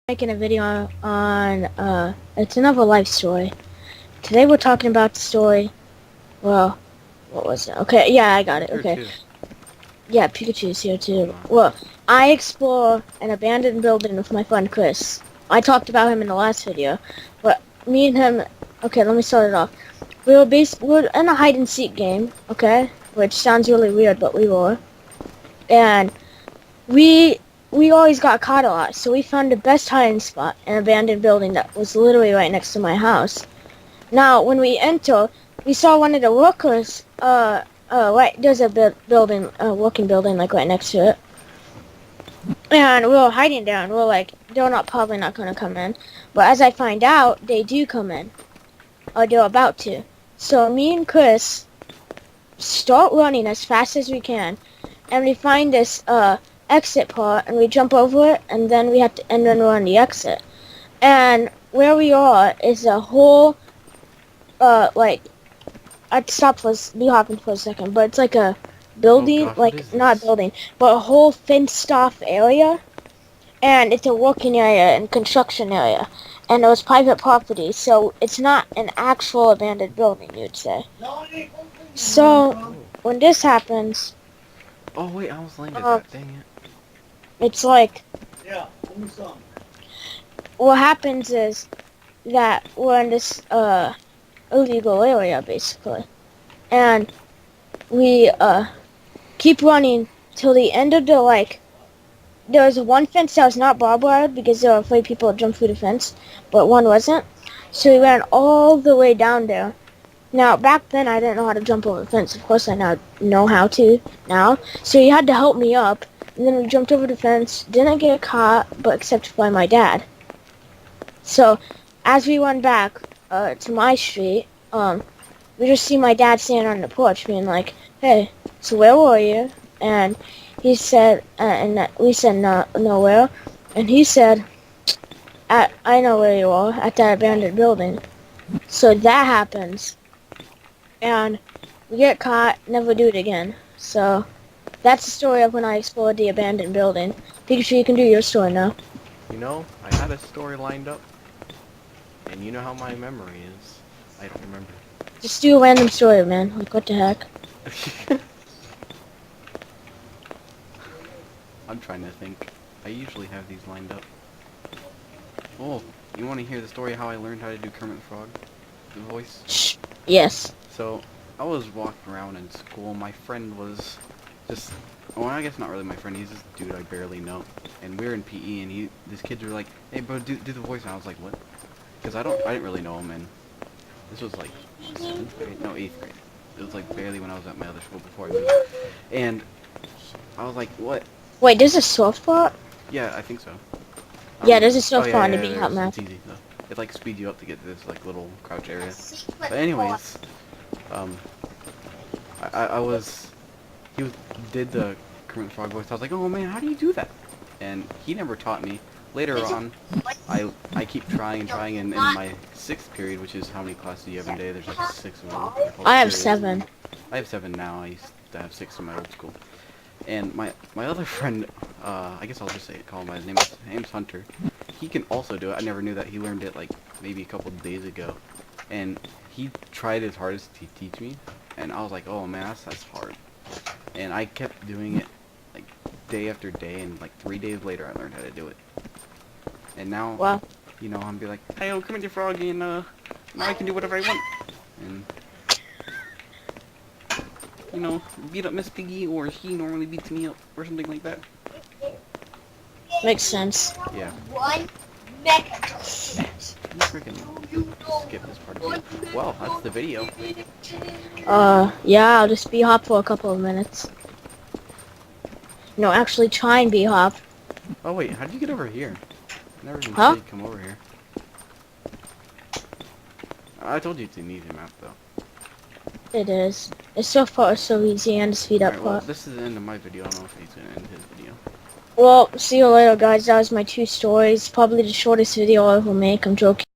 Making a video on it's another life story. Today we're talking about the story. Well, what was it? Okay, yeah, I got it. Okay, yeah, Pikachu's here too. Well, I explore an abandoned building with my friend Chris. I talked about him in the last video, but me and him. Okay, let me start it off. We're in a hide and seek game. Okay, which sounds really weird, but we were, and we always got caught a lot, so we found the best hiding spot, an abandoned building that was literally right next to my house. Now, when we enter, we saw one of the workers, right, there's a building, working building, like, right next to it. And we were hiding there, and we were like, probably not gonna come in. But as I find out, they do come in. Or they're about to. So me and Chris start running as fast as we can, and we find this, exit part, and we jump over it, and then we have to end and run the exit. And where we are is a whole, like, I'd stop for be hopping for a second, but it's like a building, like, not a building, but a whole fenced off area, and it's a working area and construction area, and it was private property, so it's not an actual abandoned building, you'd say. So, when this happens, oh wait, I almost landed that, dang it. It's like, yeah, only some. What happens is that we're in this illegal area basically, and we keep running till the end of the, like, there was one fence that was not barbed wire because they were afraid people would jump through the fence, but one wasn't, so we ran all the way down there. Now, back then I didn't know how to jump over the fence. Of course I now know how to now, so you had to help me up. And then we jumped over the fence, didn't get caught, but except by my dad. So, as we went back to my street, we just see my dad standing on the porch being like, hey, so where were you? And he said, we said, no, nowhere. And he said, I know where you are, at that abandoned building. So that happens. And we get caught, never do it again. So that's the story of when I explored the abandoned building. Pikachu, you can do your story now. You know, I had a story lined up, and you know how my memory is. I don't remember. Just do a random story, man. Like, what the heck? I'm trying to think. I usually have these lined up. Oh, you want to hear the story of how I learned how to do Kermit the Frog? The voice? Shh. Yes. So, I was walking around in school. My friend was just, well, I guess not really my friend. He's this dude I barely know. And we were in PE, and these kids were like, "Hey, bro, do the voice." And I was like, "What?" Because I didn't really know him. And this was like 7th grade, no, 8th grade. It was like barely when I was at my other school before I moved. And I was like, "What?" Wait, there's a soft spot? Yeah, I think so. Yeah, there's a soft spot yeah, in the Beat Hot map. It's easy though. It like speeds you up to get to this like little crouch area. But anyways, he did the Kermit Frog voice. I was like, oh man, how do you do that? And he never taught me. Later on, I keep trying and trying, and in my 6th period, which is how many classes do you have in a day? There's like 6 of them. I have 7. I have 7 now. I used to have 6 in my old school. And my other friend, I guess I'll just call him by his name. His name's Hunter. He can also do it. I never knew that. He learned it like maybe a couple days ago, and he tried his hardest to teach me. And I was like, oh man, that's hard. And I kept doing it like day after day, and like 3 days later, I learned how to do it. And now, wow, you know, I'm be like, hey, I'll come in your frog, and now I can do whatever I want. And you know, beat up Miss Piggy, or she normally beats me up, or something like that. makes sense. Yeah. One Freaking skip this part of it. Well, that's the video. Yeah, I'll just be hop for a couple of minutes. No, actually try and be hop. Oh wait, how did you get over here? I never even saw you come over here. I told you it's an easy map though. It is. It's so far so easy and speed up. Alright, well, this is the end of my video. I don't know if he's gonna end his video. Well, see you later, guys. That was my 2 stories. Probably the shortest video I will make. I'm joking.